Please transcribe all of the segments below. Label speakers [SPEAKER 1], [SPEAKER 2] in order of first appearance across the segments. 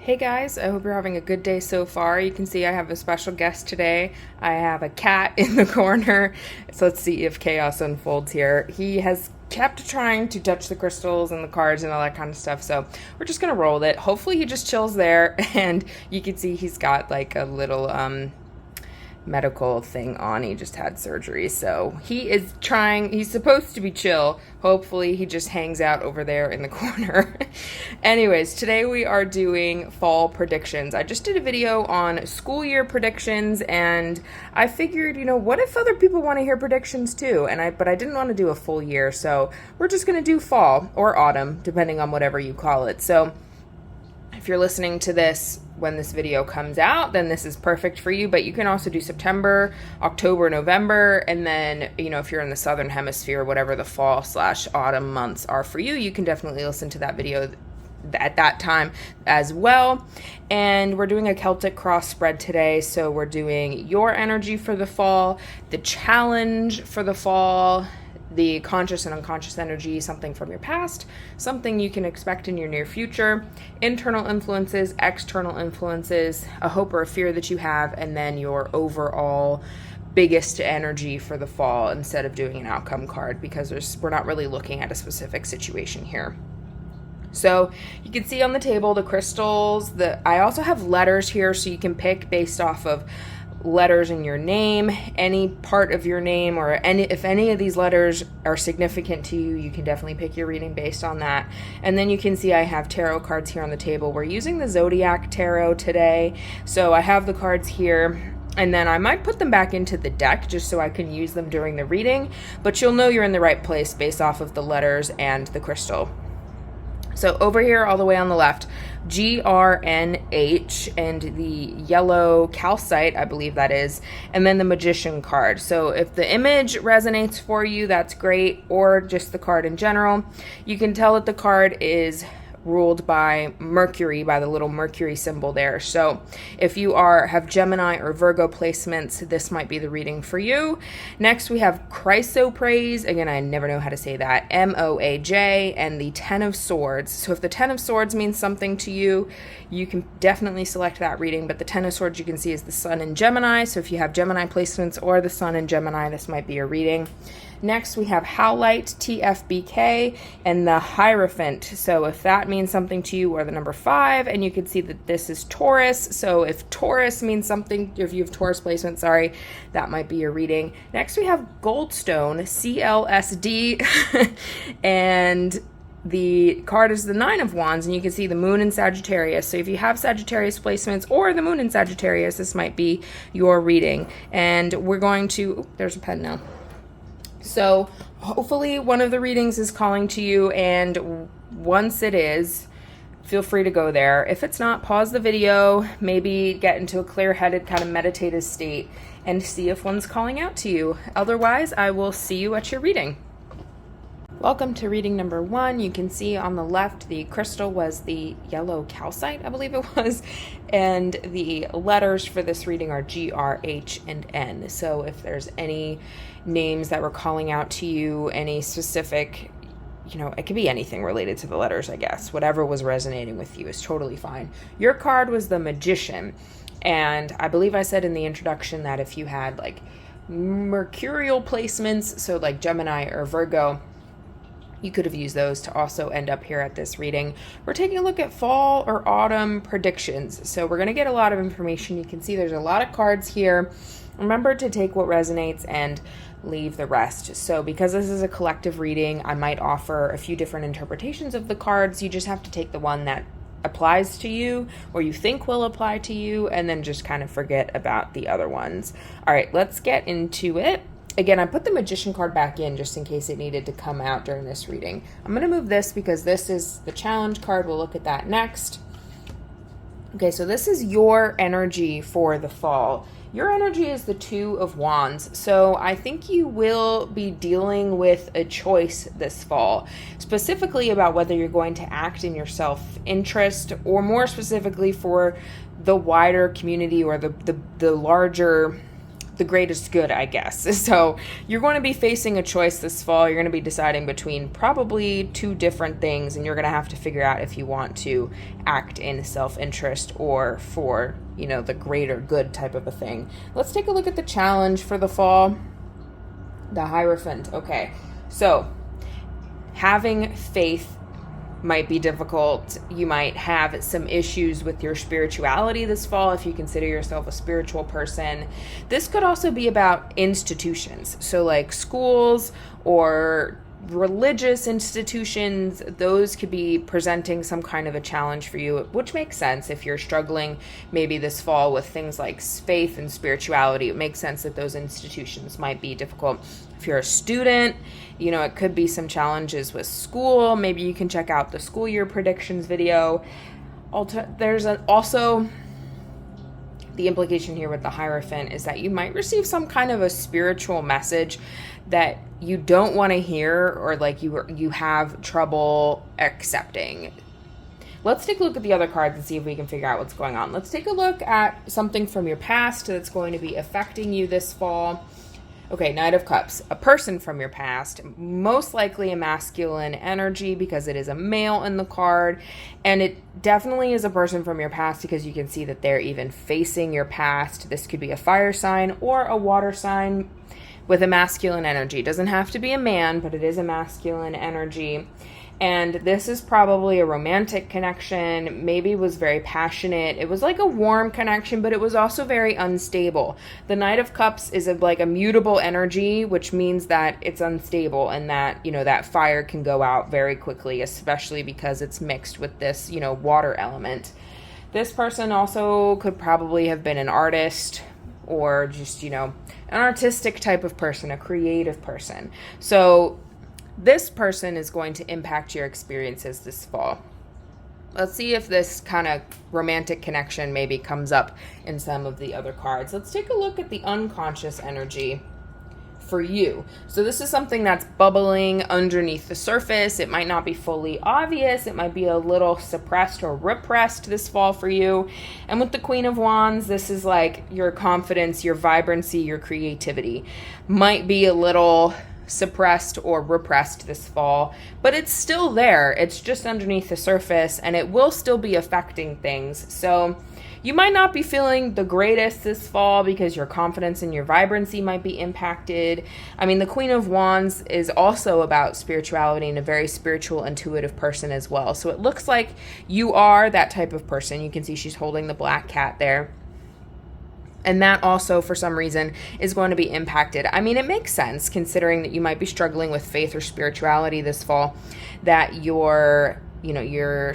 [SPEAKER 1] Hey guys, I hope you're having a good day so far. You can see I have a special guest today. I have a cat in the corner. So let's see if chaos unfolds here. He has kept trying to touch the crystals and the cards and all that kind of stuff. So we're just going to roll it. Hopefully he just chills there. And you can see he's got like a little medical thing on. He just had surgery, so he's supposed to be chill. Hopefully he just hangs out over there in the corner. Anyways, today we are doing fall predictions. I just did a video on school year predictions, and I figured, what if other people want to hear predictions too? But I didn't want to do a full year, so we're just going to do fall or autumn, depending on whatever you call it. So if you're listening to this when this video comes out, then this is perfect for you, but you can also do September, October, November, and then, if you're in the Southern Hemisphere, whatever the fall/autumn months are for you, you can definitely listen to that video at that time as well. And we're doing a Celtic Cross spread today, so we're doing your energy for the fall, the challenge for the fall, the conscious and unconscious energy, something from your past, something you can expect in your near future, internal influences, external influences, a hope or a fear that you have, and then your overall biggest energy for the fall, instead of doing an outcome card, because we're not really looking at a specific situation here. So you can see on the table the crystals. I also have letters here, so you can pick based off of letters in your name, any part of your name, or if any of these letters are significant to you, you can definitely pick your reading based on that. And then you can see I have tarot cards here on the table. We're using the Zodiac Tarot today, so I have the cards here, and then I might put them back into the deck just so I can use them during the reading, but you'll know you're in the right place based off of the letters and the crystal. So over here, all the way on the left, GRNH, and the yellow calcite, I believe that is, and then the magician card. So if the image resonates for you, that's great, or just the card in general. You can tell that the card is ruled by Mercury, by the little Mercury symbol there. So if you have Gemini or Virgo placements, this might be the reading for you. Next, we have chrysoprase. Again, I never know how to say that. MOAJ, and the Ten of Swords. So if the Ten of Swords means something to you, you can definitely select that reading. But the Ten of Swords, you can see, is the Sun in Gemini. So if you have Gemini placements or the Sun in Gemini, this might be your reading. Next, we have Howlite, TFBK, and the Hierophant. So if that means something to you, or the number 5, and you can see that this is Taurus. So if Taurus means something, if you have Taurus placement, that might be your reading. Next, we have Goldstone, CLSD, and the card is the Nine of Wands, and you can see the Moon in Sagittarius. So if you have Sagittarius placements or the Moon in Sagittarius, this might be your reading. And we're going to, there's a pen now. So hopefully one of the readings is calling to you, and once it is, feel free to go there. If it's not, pause the video, maybe get into a clear-headed kind of meditative state and see if one's calling out to you. Otherwise, I will see you at your reading. Welcome to reading number 1. You can see on the left the crystal was the yellow calcite, I believe it was, and the letters for this reading are G, R, H, and N. So if there's any names that were calling out to you, any specific, it could be anything related to the letters, I guess. Whatever was resonating with you is totally fine. Your card was the Magician, and I believe I said in the introduction that if you had like mercurial placements, so like Gemini or Virgo, you could have used those to also end up here at this reading. We're taking a look at fall or autumn predictions. So we're going to get a lot of information. You can see there's a lot of cards here. Remember to take what resonates and leave the rest. So because this is a collective reading, I might offer a few different interpretations of the cards. You just have to take the one that applies to you or you think will apply to you, and then just kind of forget about the other ones. All right, let's get into it. Again, I put the Magician card back in just in case it needed to come out during this reading. I'm going to move this because this is the challenge card. We'll look at that next. Okay, so this is your energy for the fall. Your energy is the Two of Wands. So I think you will be dealing with a choice this fall, specifically about whether you're going to act in your self-interest, or more specifically for the wider community, or the larger the greatest good, I guess. So you're going to be facing a choice this fall. You're going to be deciding between probably two different things, and you're going to have to figure out if you want to act in self-interest or for, the greater good type of a thing. Let's take a look at the challenge for the fall. The Hierophant. Okay, so having faith might be difficult. You might have some issues with your spirituality this fall if you consider yourself a spiritual person. This could also be about institutions. So like schools or religious institutions, those could be presenting some kind of a challenge for you, which makes sense if you're struggling maybe this fall with things like faith and spirituality. It makes sense that those institutions might be difficult. If you're a student, it could be some challenges with school. Maybe you can check out the school year predictions video. There's also the implication here with the Hierophant is that you might receive some kind of a spiritual message that you don't want to hear, or like you have trouble accepting. Let's take a look at the other cards and see if we can figure out what's going on. Let's take a look at something from your past that's going to be affecting you this fall. Okay, Knight of Cups, a person from your past, most likely a masculine energy because it is a male in the card, and it definitely is a person from your past because you can see that they're even facing your past. This could be a fire sign or a water sign with a masculine energy. It doesn't have to be a man, but it is a masculine energy. And this is probably a romantic connection, maybe was very passionate. It was like a warm connection, but it was also very unstable. The Knight of Cups is like a mutable energy, which means that it's unstable and that, that fire can go out very quickly, especially because it's mixed with this, water element. This person also could probably have been an artist or just, an artistic type of person, a creative person. So this person is going to impact your experiences this fall. Let's see if this kind of romantic connection maybe comes up in some of the other cards. Let's take a look at the unconscious energy for you. So this is something that's bubbling underneath the surface. It might not be fully obvious. It might be a little suppressed or repressed this fall for you. And with the Queen of Wands, this is like your confidence, your vibrancy, your creativity might be a little suppressed or repressed this fall, but it's still there. It's just underneath the surface, and it will still be affecting things. So you might not be feeling the greatest this fall because your confidence and your vibrancy might be impacted. I mean, the Queen of Wands is also about spirituality and a very spiritual, intuitive person as well. So it looks like you are that type of person. You can see she's holding the black cat there. And that also, for some reason, is going to be impacted. I mean, it makes sense considering that you might be struggling with faith or spirituality this fall, that your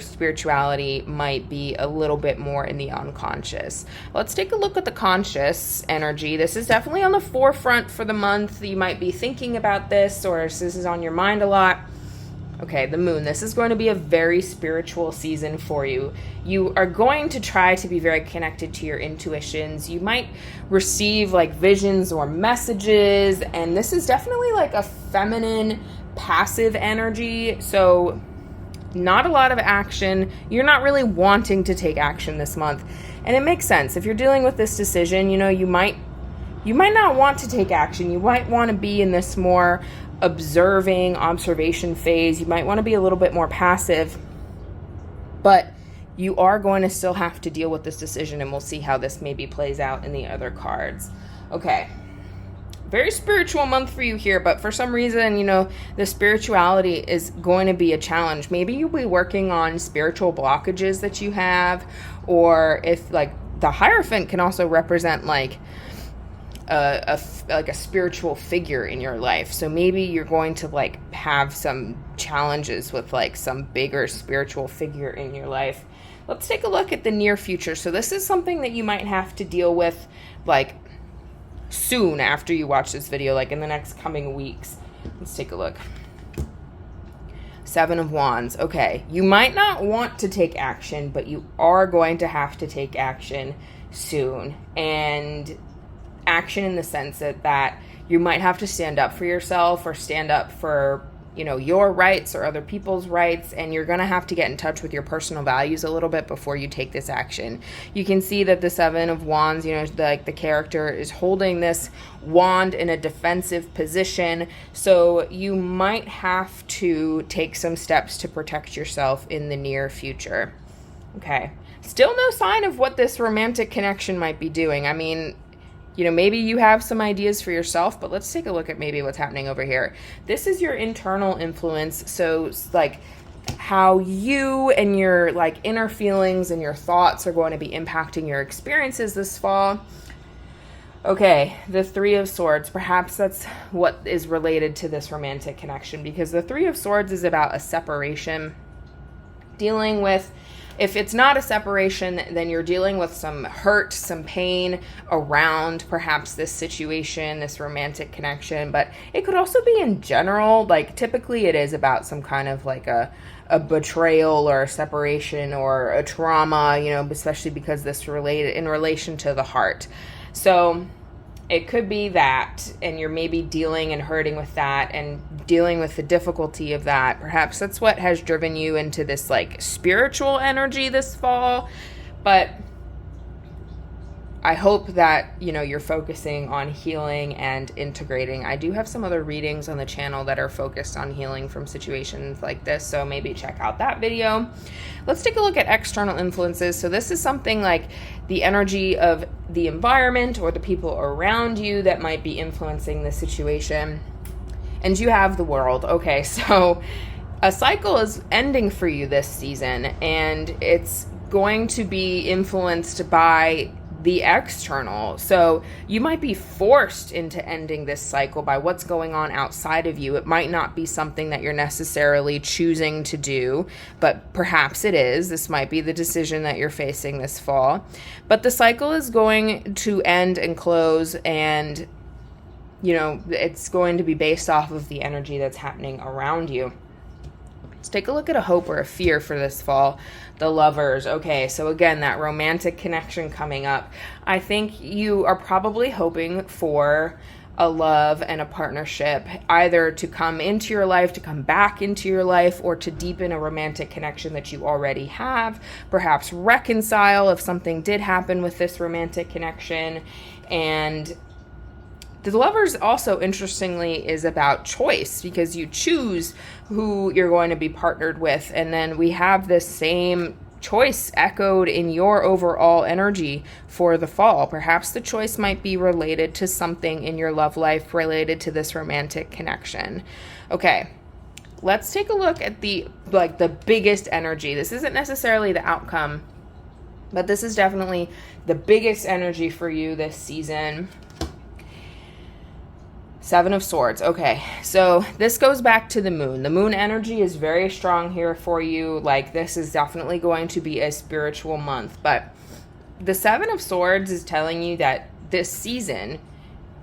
[SPEAKER 1] spirituality might be a little bit more in the unconscious. Let's take a look at the conscious energy. This is definitely on the forefront for the month. You might be thinking about this, or this is on your mind a lot. Okay, the moon. This is going to be a very spiritual season for you. You are going to try to be very connected to your intuitions. You might receive like visions or messages, and this is definitely like a feminine, passive energy. So not a lot of action. You're not really wanting to take action this month. And it makes sense. If you're dealing with this decision, you might not want to take action. You might want to be in this more observation phase. You might want to be a little bit more passive, but you are going to still have to deal with this decision, and we'll see how this maybe plays out in the other cards. Okay, very spiritual month for you here, but for some reason, the spirituality is going to be a challenge. Maybe you'll be working on spiritual blockages that you have, or if like the Hierophant can also represent like a spiritual figure in your life. So maybe you're going to like have some challenges with like some bigger spiritual figure in your life. Let's take a look at the near future. So this is something that you might have to deal with like soon after you watch this video, like in the next coming weeks. Let's take a look. Seven of Wands. Okay, you might not want to take action, but you are going to have to take action soon. And action in the sense that you might have to stand up for yourself or stand up for your rights or other people's rights, and you're going to have to get in touch with your personal values a little bit before you take this action. You can see that the Seven of Wands, the character is holding this wand in a defensive position, so you might have to take some steps to protect yourself in the near future. Okay. Still no sign of what this romantic connection might be doing. I mean, maybe you have some ideas for yourself, but let's take a look at maybe what's happening over here. This is your internal influence. So like how you and your like inner feelings and your thoughts are going to be impacting your experiences this fall. Okay, the Three of Swords. Perhaps that's what is related to this romantic connection, because the Three of Swords is about a separation, dealing with, if it's not a separation, then you're dealing with some hurt, some pain around perhaps this situation, this romantic connection. But it could also be in general, like typically it is about some kind of like a betrayal or a separation or a trauma, especially because this related in relation to the heart. So it could be that, and you're maybe dealing and hurting with that and dealing with the difficulty of that. Perhaps that's what has driven you into this like spiritual energy this fall. But I hope that, you're focusing on healing and integrating. I do have some other readings on the channel that are focused on healing from situations like this, so maybe check out that video. Let's take a look at external influences. So this is something like the energy of the environment or the people around you that might be influencing the situation. And you have the world. Okay, so a cycle is ending for you this season, and it's going to be influenced by the external. So you might be forced into ending this cycle by what's going on outside of you. It might not be something that you're necessarily choosing to do, but perhaps it is. This might be the decision that you're facing this fall. But the cycle is going to end and close, and it's going to be based off of the energy that's happening around you. Let's take a look at a hope or a fear for this fall. The Lovers. Okay, so again, that romantic connection coming up. I think you are probably hoping for a love and a partnership, either to come into your life, to come back into your life, or to deepen a romantic connection that you already have. Perhaps reconcile if something did happen with this romantic connection. And the Lovers also, interestingly, is about choice, because you choose who you're going to be partnered with. And then we have this same choice echoed in your overall energy for the fall. Perhaps the choice might be related to something in your love life related to this romantic connection. Okay, let's take a look at the biggest energy. This isn't necessarily the outcome, but this is definitely the biggest energy for you this season. Seven of Swords. Okay, so this goes back to the moon. The moon energy is very strong here for you. Like, this is definitely going to be a spiritual month. But the Seven of Swords is telling you that this season,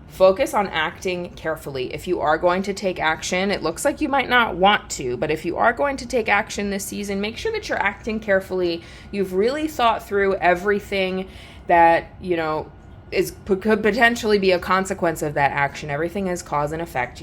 [SPEAKER 1] focus on acting carefully. If you are going to take action, it looks like you might not want to, but if you are going to take action this season, make sure that you're acting carefully. You've really thought through everything that, could potentially be a consequence of that action. Everything has cause and effect,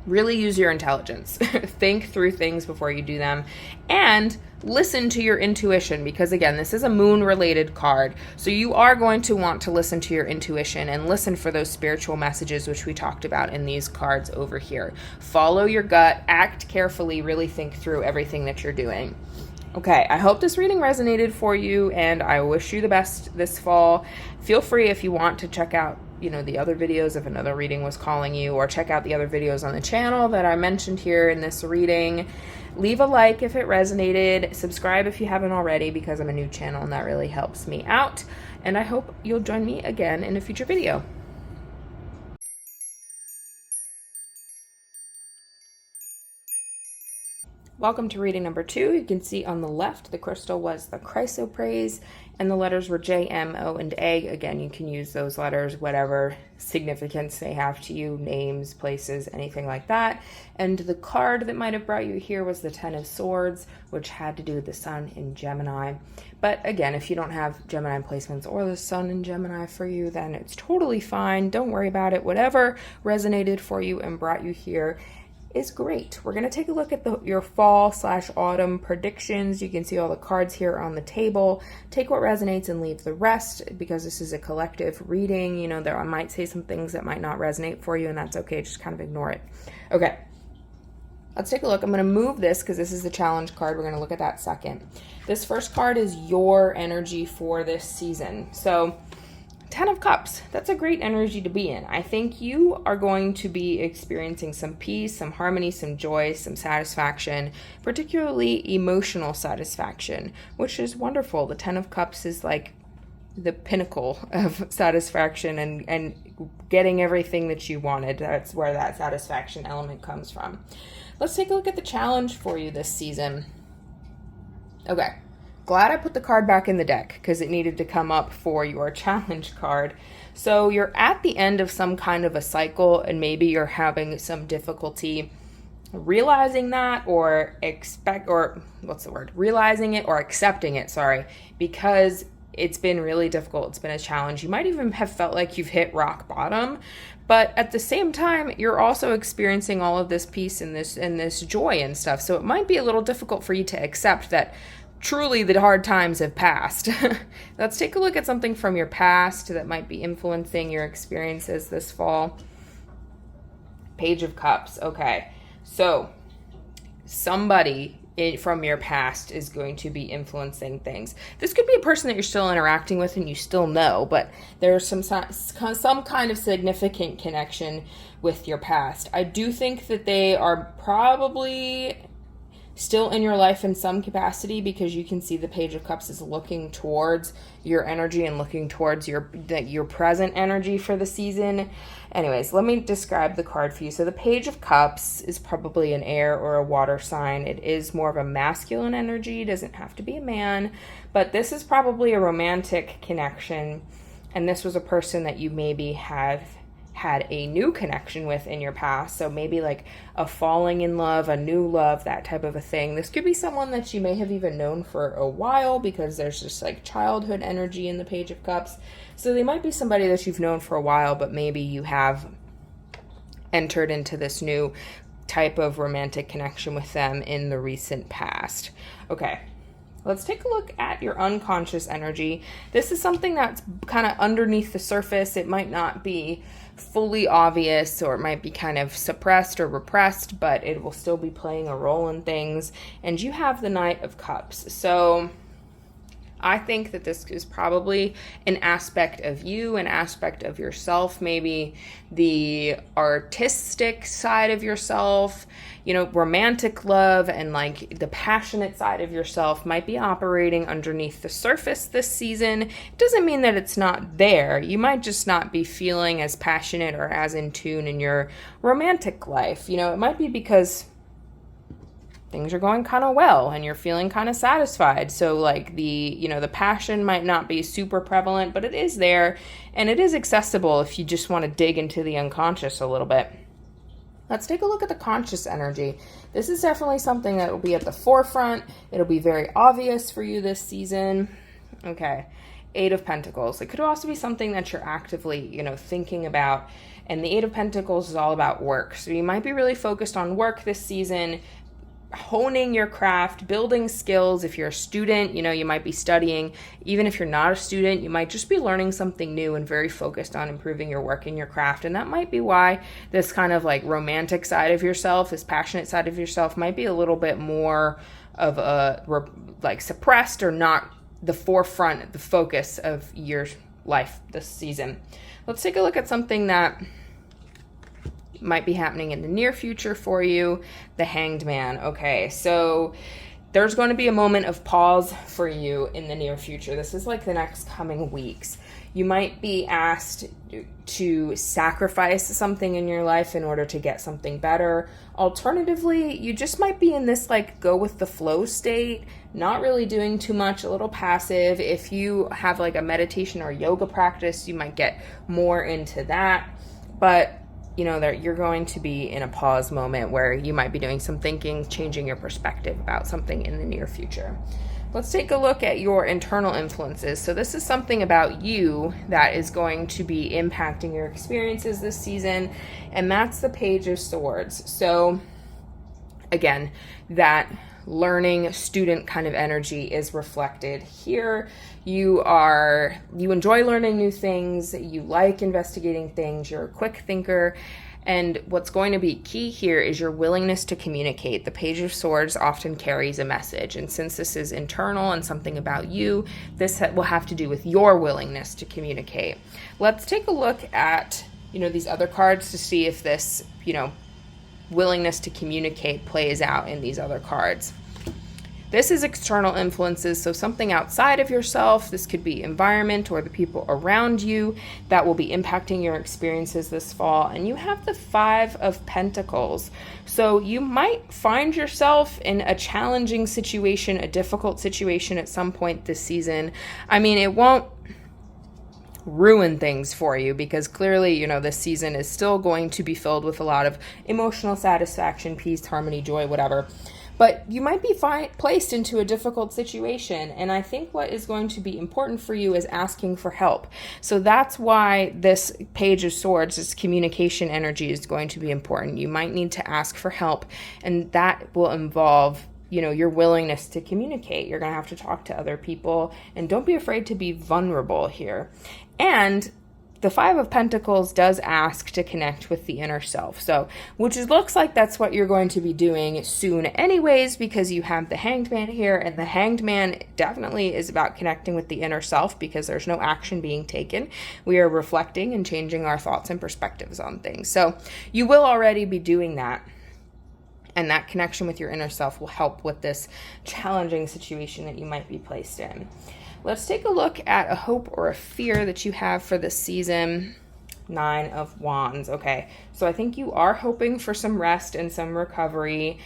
[SPEAKER 1] Really use your intelligence. Think through things before you do them, and listen to your intuition, because again, this is a moon related card. So you are going to want to listen to your intuition and listen for those spiritual messages, which we talked about in these cards over here. Follow your gut, act carefully, really think through everything that you're doing. Okay, I hope this reading resonated for you, and I wish you the best this fall. Feel free, if you want, to check out, the other videos if another reading was calling you, or check out the other videos on the channel that I mentioned here in this reading. Leave a like if it resonated. Subscribe if you haven't already, because I'm a new channel and that really helps me out. And I hope you'll join me again in a future video. Welcome to reading number 2. You can see on the left, the crystal was the chrysoprase, and the letters were J, M, O, and A. Again, you can use those letters, whatever significance they have to you, names, places, anything like that. And the card that might have brought you here was the Ten of Swords, which had to do with the sun in Gemini. But again, if you don't have Gemini placements or the sun in Gemini for you, then it's totally fine. Don't worry about it. Whatever resonated for you and brought you here is great. We're going to take a look at your fall/autumn predictions. You can see all the cards here on the table. Take what resonates and leave the rest, because this is a collective reading. You know, I might say some things that might not resonate for you, and that's okay. Just kind of ignore it. Okay, let's take a look. I'm going to move this because this is the challenge card. We're going to look at that second. This first card is your energy for this season. So 10 of Cups, that's a great energy to be in. I think you are going to be experiencing some peace, some harmony, some joy, some satisfaction, particularly emotional satisfaction, which is wonderful. The 10 of Cups is like the pinnacle of satisfaction and getting everything that you wanted. That's where that satisfaction element comes from. Let's take a look at the challenge for you this season. Okay. Glad I put the card back in the deck because it needed to come up for your challenge card. So you're at the end of some kind of a cycle, and maybe you're having some difficulty realizing that realizing it or accepting it, because it's been really difficult. It's been a challenge. You might even have felt like you've hit rock bottom, but at the same time, you're also experiencing all of this peace and this joy and stuff. So it might be a little difficult for you to accept that truly the hard times have passed. Let's take a look at something from your past that might be influencing your experiences this fall. Page of Cups. Okay, so somebody from your past is going to be influencing things. This could be a person that you're still interacting with and you still know, but there's some kind of significant connection with your past. I do think that they are probably still in your life in some capacity, because you can see the Page of Cups is looking towards your energy and looking towards your present energy for the season. Anyways, let me describe the card for you. So the Page of Cups is probably an air or a water sign. It is more of a masculine energy. It doesn't have to be a man, but this is probably a romantic connection, and this was a person that you maybe have had a new connection with in your past. So maybe like a falling in love, a new love, that type of a thing. This could be someone that you may have even known for a while, because there's just like childhood energy in the Page of Cups. So they might be somebody that you've known for a while, but maybe you have entered into this new type of romantic connection with them in the recent past. Okay. Let's take a look at your unconscious energy. This is something that's kind of underneath the surface. It might not be fully obvious, or it might be kind of suppressed or repressed, but it will still be playing a role in things. And you have the Knight of Cups. So I think that this is probably an aspect of you, an aspect of yourself, maybe the artistic side of yourself, you know, romantic love and like the passionate side of yourself might be operating underneath the surface this season. It doesn't mean that it's not there. You might just not be feeling as passionate or as in tune in your romantic life. You know, it might be because things are going kind of well and you're feeling kind of satisfied. So like the passion might not be super prevalent, but it is there and it is accessible if you just want to dig into the unconscious a little bit. Let's take a look at the conscious energy. This is definitely something that will be at the forefront. It'll be very obvious for you this season. Okay. 8 of Pentacles. It could also be something that you're actively, thinking about. And the 8 of Pentacles is all about work. So you might be really focused on work this season, honing your craft, building skills. If you're a student, you might be studying. Even if you're not a student, you might just be learning something new and very focused on improving your work and your craft. And that might be why this kind of like romantic side of yourself, this passionate side of yourself might be a little bit more of a like suppressed or not the forefront, the focus of your life this season. Let's take a look at something that might be happening in the near future for you. The Hanged Man. Okay, so there's going to be a moment of pause for you in the near future. This is like the next coming weeks. You might be asked to sacrifice something in your life in order to get something better. Alternatively, you just might be in this like go with the flow state, not really doing too much, a little passive. If you have like a meditation or yoga practice, you might get more into that. But that you're going to be in a pause moment where you might be doing some thinking, changing your perspective about something in the near future. Let's take a look at your internal influences. So this is something about you that is going to be impacting your experiences this season, and that's the Page of Swords. So again, that learning student kind of energy is reflected here. You enjoy learning new things, you like investigating things, you're a quick thinker. And what's going to be key here is your willingness to communicate. The Page of Swords often carries a message. And since this is internal and something about you, this will have to do with your willingness to communicate. Let's take a look at, these other cards to see if this, willingness to communicate plays out in these other cards. This is external influences, so something outside of yourself. This could be environment or the people around you that will be impacting your experiences this fall. And you have the Five of Pentacles. So you might find yourself in a challenging situation, a difficult situation at some point this season. I mean, it won't ruin things for you because clearly, this season is still going to be filled with a lot of emotional satisfaction, peace, harmony, joy, whatever. But you might be placed into a difficult situation. And I think what is going to be important for you is asking for help. So that's why this Page of Swords, this communication energy, is going to be important. You might need to ask for help, and that will involve your willingness to communicate. You're going to have to talk to other people, and don't be afraid to be vulnerable here. And the Five of Pentacles does ask to connect with the inner self. So, which looks like that's what you're going to be doing soon anyways, because you have the Hanged Man here, and the Hanged Man definitely is about connecting with the inner self because there's no action being taken. We are reflecting and changing our thoughts and perspectives on things. So you will already be doing that. And that connection with your inner self will help with this challenging situation that you might be placed in. Let's take a look at a hope or a fear that you have for this season. Nine of Wands. Okay, so I think you are hoping for some rest and some recovery.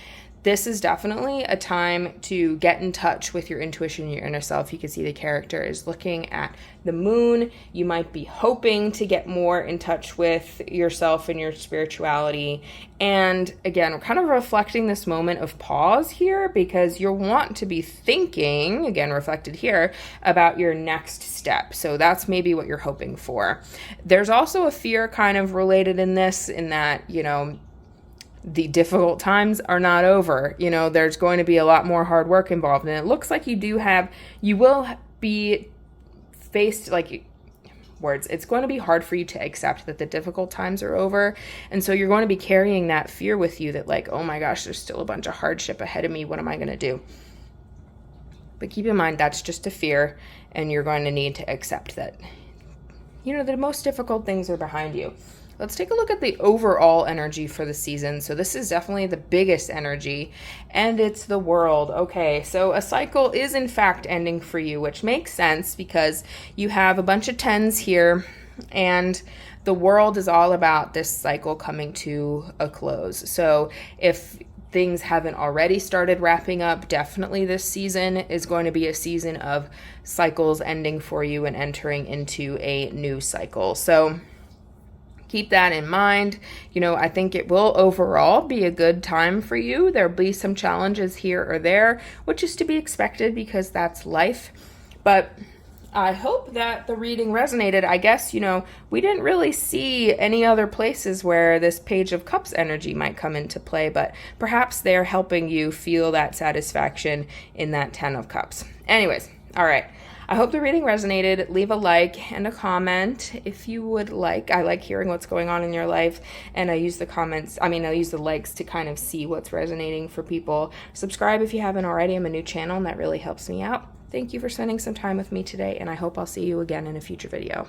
[SPEAKER 1] This is definitely a time to get in touch with your intuition, your inner self. You can see the character is looking at the moon. You might be hoping to get more in touch with yourself and your spirituality. And again, we're kind of reflecting this moment of pause here because you'll want to be thinking, again, reflected here, about your next step. So that's maybe what you're hoping for. There's also a fear kind of related in this, in that, the difficult times are not over. There's going to be a lot more hard work involved. And it looks like you will be faced, it's going to be hard for you to accept that the difficult times are over. And so you're going to be carrying that fear with you that oh my gosh, there's still a bunch of hardship ahead of me. What am I going to do? But keep in mind, that's just a fear. And you're going to need to accept that, the most difficult things are behind you. Let's take a look at the overall energy for the season. So this is definitely the biggest energy, and it's the World. Okay, so a cycle is in fact ending for you, which makes sense because you have a bunch of tens here, and the World is all about this cycle coming to a close. So if things haven't already started wrapping up, definitely this season is going to be a season of cycles ending for you and entering into a new cycle. So keep that in mind. I think it will overall be a good time for you. There'll be some challenges here or there, which is to be expected because that's life. But I hope that the reading resonated. I guess, we didn't really see any other places where this Page of Cups energy might come into play, but perhaps they're helping you feel that satisfaction in that Ten of Cups. Anyways, all right. I hope the reading resonated. Leave a like and a comment if you would like. I like hearing what's going on in your life, and I use the likes to kind of see what's resonating for people. Subscribe if you haven't already. I'm a new channel, and that really helps me out. Thank you for spending some time with me today, and I hope I'll see you again in a future video.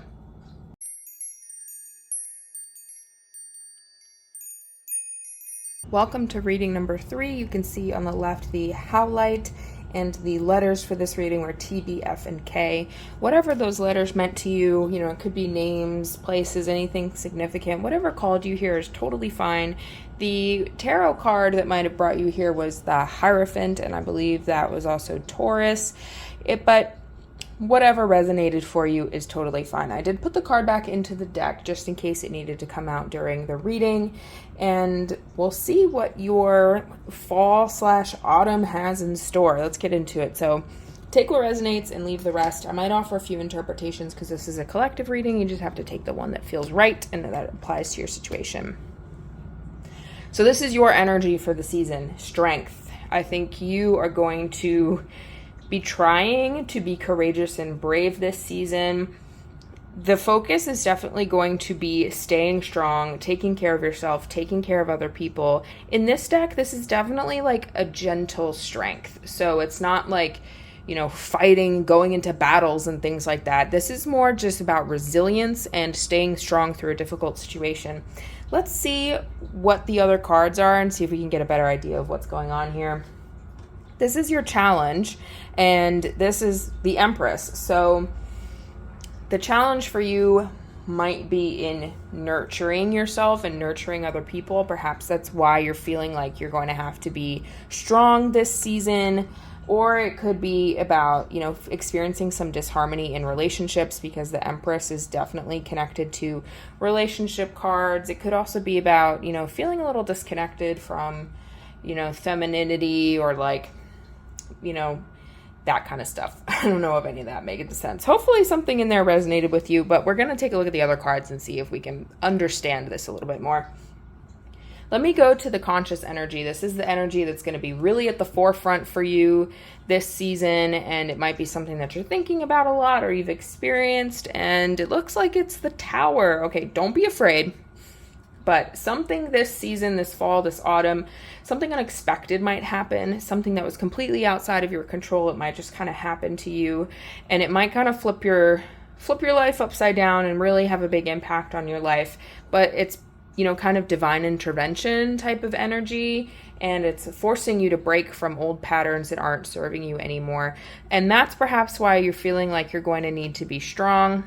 [SPEAKER 1] Welcome to reading number 3. You can see on the left the howlite, and the letters for this reading were T, B, F, and K. Whatever those letters meant to you, it could be names, places, anything significant. Whatever called you here is totally fine. The tarot card that might have brought you here was the Hierophant, and I believe that was also Taurus. But whatever resonated for you is totally fine. I did put the card back into the deck just in case it needed to come out during the reading, and we'll see what your fall/autumn has in store. Let's get into it. So take what resonates and leave the rest. I might offer a few interpretations because this is a collective reading. You just have to take the one that feels right and that applies to your situation. So this is your energy for the season, strength. I think you are going to be trying to be courageous and brave this season. The focus is definitely going to be staying strong, taking care of yourself, taking care of other people. In this deck, this is definitely like a gentle strength. So it's not like, fighting, going into battles and things like that. This is more just about resilience and staying strong through a difficult situation. Let's see what the other cards are and see if we can get a better idea of what's going on here. This is your challenge, and this is the Empress. So the challenge for you might be in nurturing yourself and nurturing other people. Perhaps that's why you're feeling like you're going to have to be strong this season. Or it could be about, experiencing some disharmony in relationships, because the Empress is definitely connected to relationship cards. It could also be about, feeling a little disconnected from, femininity or that kind of stuff. I don't know if any of that makes sense. Hopefully something in there resonated with you, but we're going to take a look at the other cards and see if we can understand this a little bit more. Let me go to the conscious energy. This is the energy that's going to be really at the forefront for you this season, and it might be something that you're thinking about a lot or you've experienced, and it looks like it's the Tower. Okay, don't be afraid, but something this season, this fall, this autumn, something unexpected might happen, something that was completely outside of your control. It might just kind of happen to you, and it might kind of flip your life upside down and really have a big impact on your life, but it's kind of divine intervention type of energy, and it's forcing you to break from old patterns that aren't serving you anymore. And that's perhaps why you're feeling like you're going to need to be strong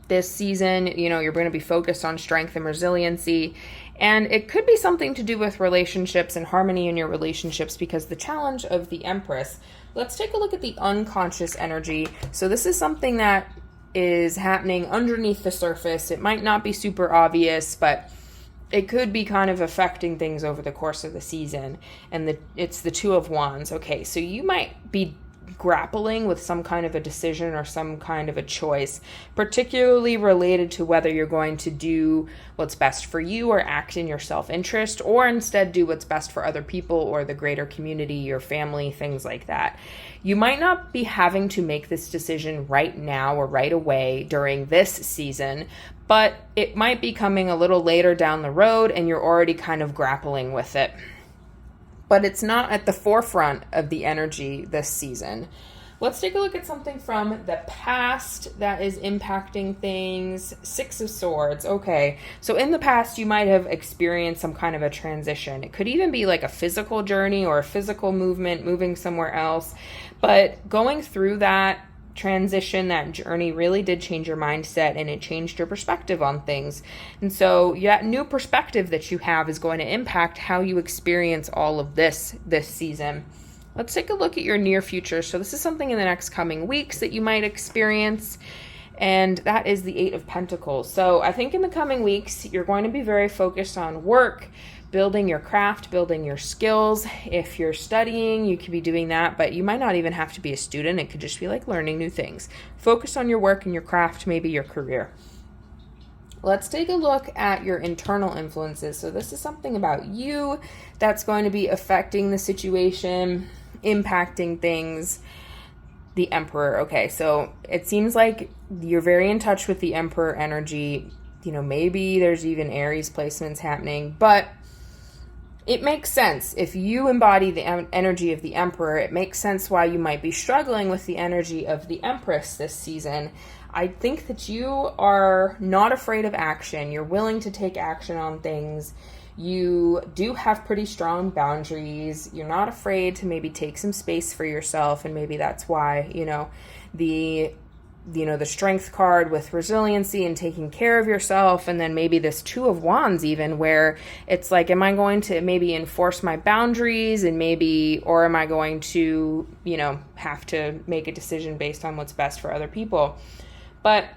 [SPEAKER 1] this season. You're going to be focused on strength and resiliency, and it could be something to do with relationships and harmony in your relationships, because the challenge of the Empress. Let's take a look at the unconscious energy. So this is something that is happening underneath the surface. It might not be super obvious, but it could be kind of affecting things over the course of the season. And it's the Two of Wands. Okay, so you might be grappling with some kind of a decision or some kind of a choice, particularly related to whether you're going to do what's best for you or act in your self-interest, or instead do what's best for other people or the greater community, your family, things like that. You might not be having to make this decision right now or right away during this season, but it might be coming a little later down the road and you're already kind of grappling with it. But it's not at the forefront of the energy this season. Let's take a look at something from the past that is impacting things. Six of Swords. Okay, so in the past you might have experienced some kind of a transition. It could even be like a physical journey or a physical movement, moving somewhere else. But going through that transition, that journey really did change your mindset, and it changed your perspective on things. And so that new perspective that you have is going to impact how you experience all of this season. Let's take a look at your near future. So this is something in the next coming weeks that you might experience, and that is the Eight of Pentacles. So I think in the coming weeks, you're going to be very focused on work, building your craft, building your skills. If you're studying, you could be doing that, but you might not even have to be a student. It could just be like learning new things. Focus on your work and your craft, maybe your career. Let's take a look at your internal influences. So this is something about you that's going to be affecting the situation, impacting things. The Emperor. Okay, so it seems like you're very in touch with the Emperor energy. Maybe there's even Aries placements happening, but it makes sense. If you embody the energy of the Emperor, it makes sense why you might be struggling with the energy of the Empress this season. I think that you are not afraid of action. You're willing to take action on things. You do have pretty strong boundaries. You're not afraid to maybe take some space for yourself, and maybe that's why, the strength card with resiliency and taking care of yourself, and then maybe this Two of Wands even, where it's like, am I going to maybe enforce my boundaries, or am I going to, have to make a decision based on what's best for other people? But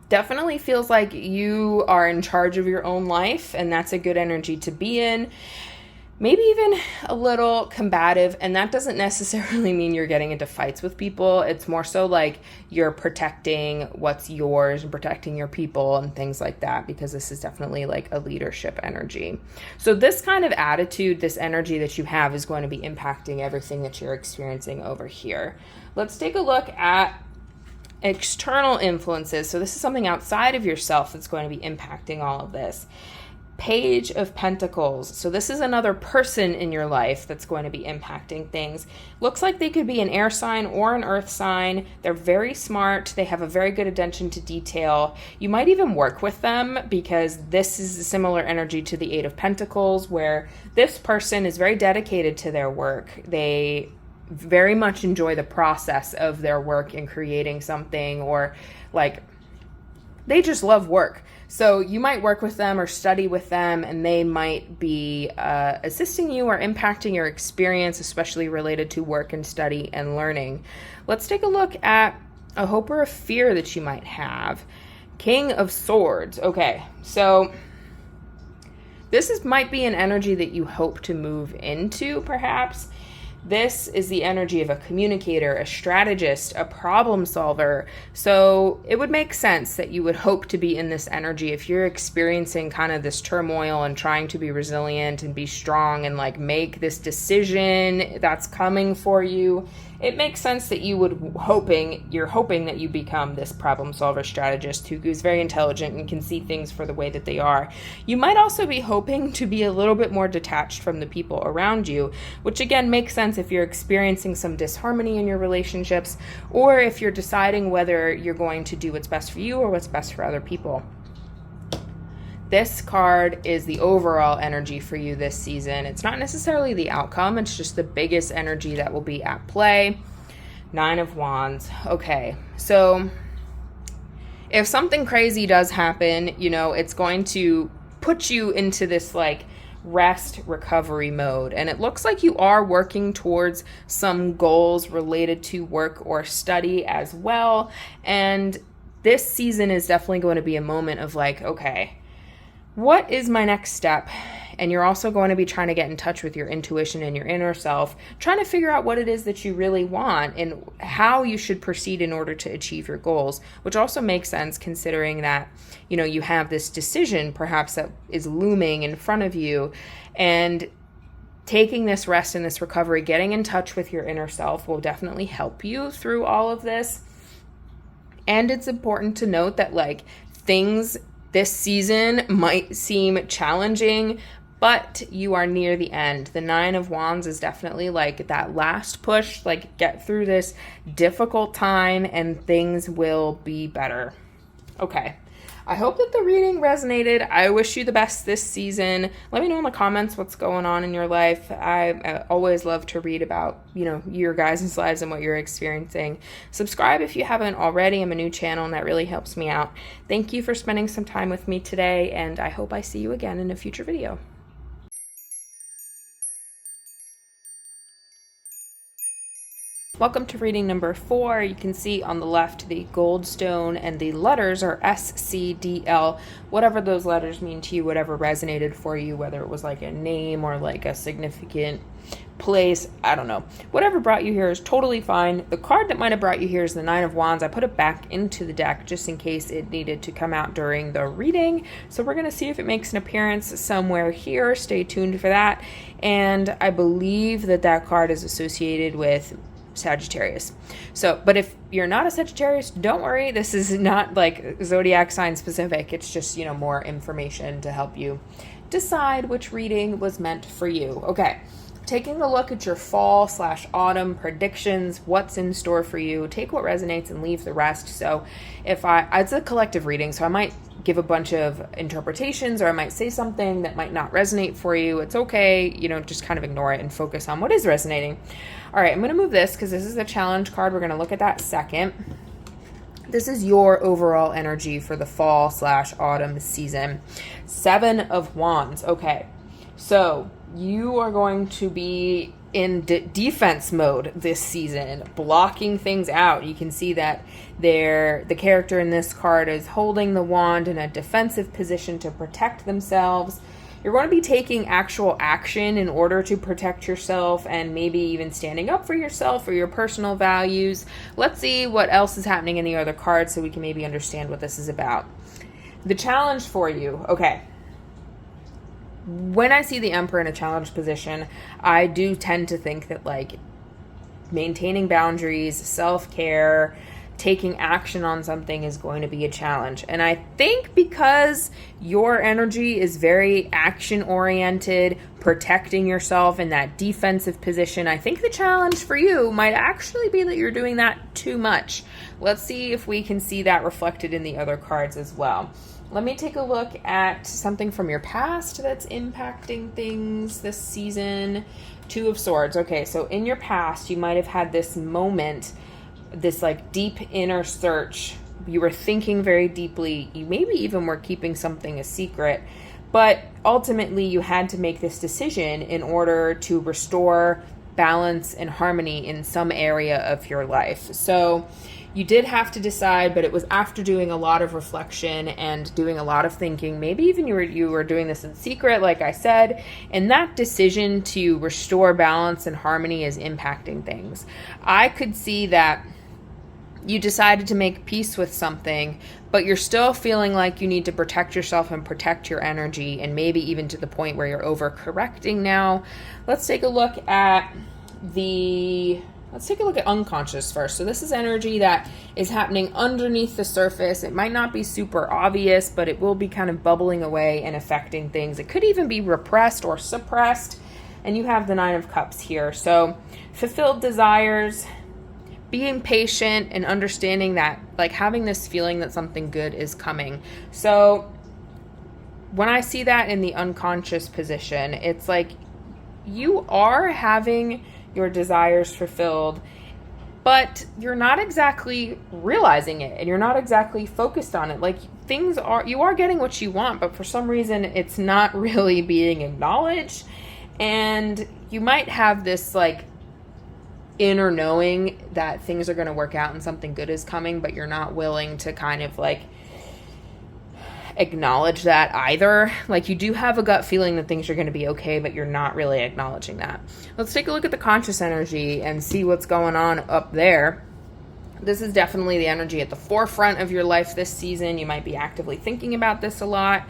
[SPEAKER 1] definitely feels like you are in charge of your own life, and that's a good energy to be in. maybe even a little combative, and that doesn't necessarily mean you're getting into fights with people. It's more so like you're protecting what's yours and protecting your people and things like that, because this is definitely like a leadership energy. So this kind of attitude, this energy that you have, is going to be impacting everything that you're experiencing over here. Let's take a look at external influences. So this is something outside of yourself that's going to be impacting all of this. Page of Pentacles. So this is another person in your life that's going to be impacting things. Looks like they could be an air sign or an earth sign. They're very smart. They have a very good attention to detail. You might even work with them, because this is a similar energy to the Eight of Pentacles, where this person is very dedicated to their work. They very much enjoy the process of their work in creating something, or like they just love work. So you might work with them or study with them, and they might be assisting you or impacting your experience, especially related to work and study and learning. Let's take a look at a hope or a fear that you might have. King of Swords. Okay, so this might be an energy that you hope to move into, perhaps. This is the energy of a communicator, a strategist, a problem solver. So it would make sense that you would hope to be in this energy if you're experiencing kind of this turmoil and trying to be resilient and be strong and like make this decision that's coming for you. It makes sense that you're hoping that you become this problem solver strategist who is very intelligent and can see things for the way that they are. You might also be hoping to be a little bit more detached from the people around you, which again makes sense if you're experiencing some disharmony in your relationships, or if you're deciding whether you're going to do what's best for you or what's best for other people. This card is the overall energy for you this season. It's not necessarily the outcome, it's just the biggest energy that will be at play. Nine of Wands. Okay, so if something crazy does happen, it's going to put you into this like rest recovery mode. And it looks like you are working towards some goals related to work or study as well. And this season is definitely going to be a moment of like, okay, what is my next step? And you're also going to be trying to get in touch with your intuition and your inner self, trying to figure out what it is that you really want and how you should proceed in order to achieve your goals, which also makes sense considering that, you have this decision perhaps that is looming in front of you. And taking this rest and this recovery, getting in touch with your inner self will definitely help you through all of this. And it's important to note that like things this season might seem challenging, but you are near the end. The Nine of Wands is definitely like that last push, like get through this difficult time and things will be better. Okay. I hope that the reading resonated. I wish you the best this season. Let me know in the comments what's going on in your life. I always love to read about, your guys' lives and what you're experiencing. Subscribe if you haven't already. I'm a new channel and that really helps me out. Thank you for spending some time with me today, and I hope I see you again in a future video. Welcome to reading number 4. You can see on the left the gold stone, and the letters are SCDL. Whatever those letters mean to you, whatever resonated for you, whether it was like a name or like a significant place, I don't know. Whatever brought you here is totally fine. The card that might have brought you here is the Nine of Wands. I put it back into the deck just in case it needed to come out during the reading. So we're going to see if it makes an appearance somewhere here. Stay tuned for that. And I believe that card is associated with Sagittarius. So, but if you're not a Sagittarius, don't worry. This is not like zodiac sign specific. It's just, more information to help you decide which reading was meant for you. Okay. Taking a look at your fall/autumn predictions, what's in store for you. Take what resonates and leave the rest. So it's a collective reading, so I might give a bunch of interpretations, or I might say something that might not resonate for you. It's okay, just kind of ignore it and focus on what is resonating. All right, I'm going to move this because this is a challenge card. We're going to look at that second. This is your overall energy for the fall/autumn season. Seven of Wands. Okay, so you are going to be in defense mode this season, blocking things out. You can see that the character in this card is holding the wand in a defensive position to protect themselves. you're going to be taking actual action in order to protect yourself and maybe even standing up for yourself or your personal values. Let's see what else is happening in the other cards so we can maybe understand what this is about. The challenge for you. Okay. When I see the Emperor in a challenge position, I do tend to think that like maintaining boundaries, self-care, taking action on something is going to be a challenge. And I think because your energy is very action-oriented, protecting yourself in that defensive position, I think the challenge for you might actually be that you're doing that too much. Let's see if we can see that reflected in the other cards as well. Let me take a look at something from your past that's impacting things this season. Two of Swords. Okay, so in your past, you might have had this moment, this like deep inner search. You were thinking very deeply. You maybe even were keeping something a secret, but ultimately you had to make this decision in order to restore balance and harmony in some area of your life. So you did have to decide, but it was after doing a lot of reflection and doing a lot of thinking. Maybe even you were doing this in secret, like I said, and that decision to restore balance and harmony is impacting things. I could see that you decided to make peace with something, but you're still feeling like you need to protect yourself and protect your energy, and maybe even to the point where you're overcorrecting now. Let's take a look at unconscious first. So this is energy that is happening underneath the surface. It might not be super obvious, but it will be kind of bubbling away and affecting things. It could even be repressed or suppressed. And you have the Nine of Cups here. So fulfilled desires, being patient and understanding that, like having this feeling that something good is coming. So when I see that in the unconscious position, it's like you are having your desires fulfilled, but you're not exactly realizing it and you're not exactly focused on it. Like you are getting what you want, but for some reason it's not really being acknowledged. And you might have this like inner knowing that things are going to work out and something good is coming, but you're not willing to kind of like acknowledge that either. Like you do have a gut feeling that things are going to be okay, but you're not really acknowledging that. Let's take a look at the conscious energy and see what's going on up there. This is definitely the energy at the forefront of your life this season. You might be actively thinking about this a lot.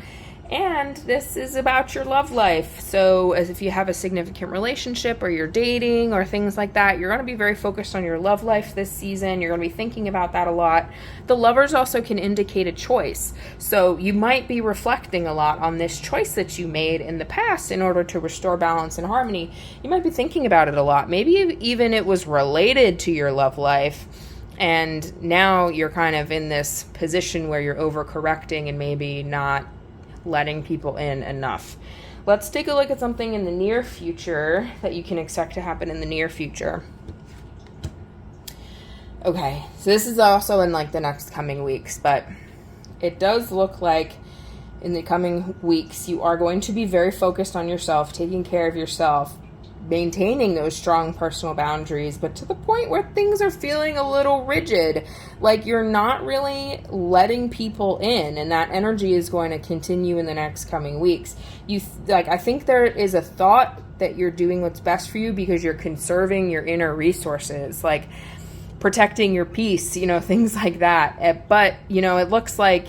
[SPEAKER 1] And this is about your love life. So as if you have a significant relationship or you're dating or things like that, you're going to be very focused on your love life this season. You're going to be thinking about that a lot. The Lovers also can indicate a choice. So you might be reflecting a lot on this choice that you made in the past in order to restore balance and harmony. You might be thinking about it a lot. Maybe even it was related to your love life. And now you're kind of in this position where you're overcorrecting and maybe not letting people in enough. Let's take a look at something in the near future that you can expect to happen in the near future. Okay, so this is also in like the next coming weeks, but it does look like in the coming weeks you are going to be very focused on yourself, taking care of yourself, maintaining those strong personal boundaries, but to the point where things are feeling a little rigid, like you're not really letting people in, and that energy is going to continue in the next coming weeks. I think there is a thought that you're doing what's best for you because you're conserving your inner resources, like protecting your peace, things like that. But, it looks like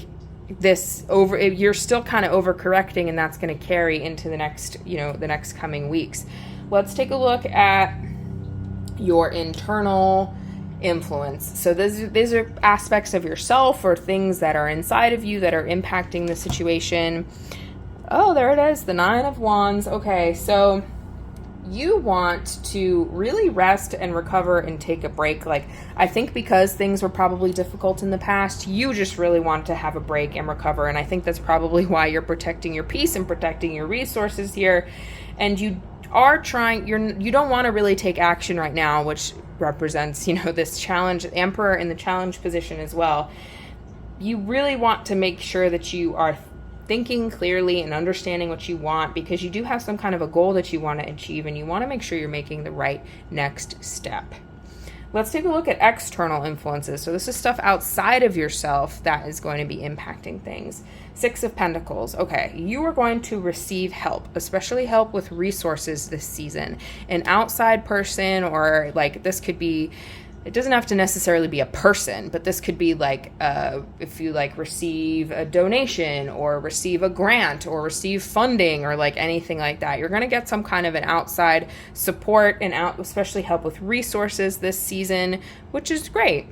[SPEAKER 1] you're still kind of overcorrecting, and that's going to carry into the next coming weeks. Let's take a look at your internal influence. So these are aspects of yourself or things that are inside of you that are impacting the situation. Oh, there it is, the Nine of Wands. Okay, so you want to really rest and recover and take a break. Like, I think because things were probably difficult in the past, you just really want to have a break and recover. And I think that's probably why you're protecting your peace and protecting your resources here. And you don't want to really take action right now, which represents, this challenge, Emperor in the challenge position as well. You really want to make sure that you are thinking clearly and understanding what you want, because you do have some kind of a goal that you want to achieve, and you want to make sure you're making the right next step. Let's take a look at external influences. So this is stuff outside of yourself that is going to be impacting things. Six of Pentacles. Okay, you are going to receive help, especially help with resources this season. An outside person, or like this could be, it doesn't have to necessarily be a person, but this could be like if you like receive a donation or receive a grant or receive funding or like anything like that. You're going to get some kind of an outside support and especially help with resources this season, which is great.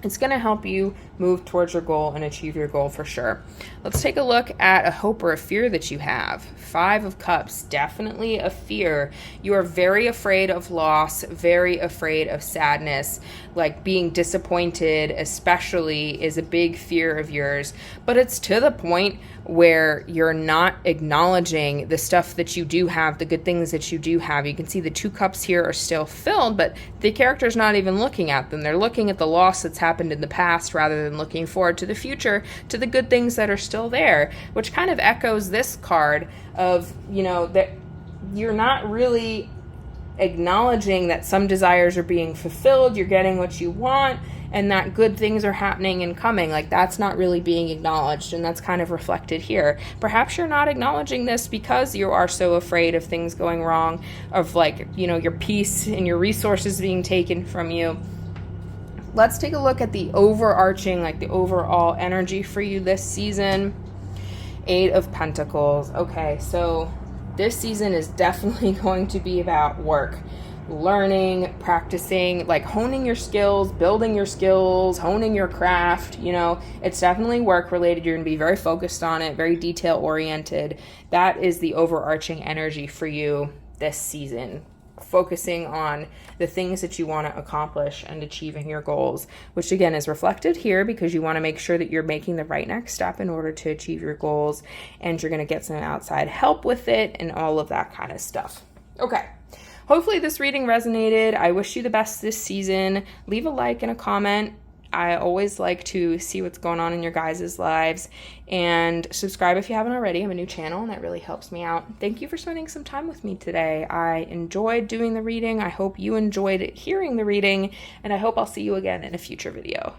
[SPEAKER 1] It's going to help you move towards your goal and achieve your goal for sure. Let's take a look at a hope or a fear that you have. Five of Cups, definitely a fear. You are very afraid of loss, very afraid of sadness, like being disappointed especially is a big fear of yours, but it's to the point where you're not acknowledging the stuff that you do have, the good things that you do have. You can see the 2 cups here are still filled, but the character's not even looking at them. They're looking at the loss that's happened in the past rather than looking forward to the future, to the good things that are still there, which kind of echoes this card of, that you're not really acknowledging that some desires are being fulfilled, you're getting what you want, and that good things are happening and coming. Like that's not really being acknowledged, and that's kind of reflected here. Perhaps you're not acknowledging this because you are so afraid of things going wrong, of like, your peace and your resources being taken from you. Let's take a look at the overarching, like the overall energy for you this season. 8 of Pentacles. Okay, so this season is definitely going to be about work, learning, practicing, like honing your skills, building your skills, honing your craft. It's definitely work related. You're going to be very focused on it, very detail oriented. That is the overarching energy for you this season. Focusing on the things that you want to accomplish and achieving your goals, which again is reflected here because you want to make sure that you're making the right next step in order to achieve your goals, and you're going to get some outside help with it and all of that kind of stuff. Okay. Hopefully this reading resonated. I wish you the best this season. Leave a like and a comment. I always like to see what's going on in your guys' lives, and subscribe if you haven't already. I have a new channel and that really helps me out. Thank you for spending some time with me today. I enjoyed doing the reading. I hope you enjoyed hearing the reading, and I hope I'll see you again in a future video.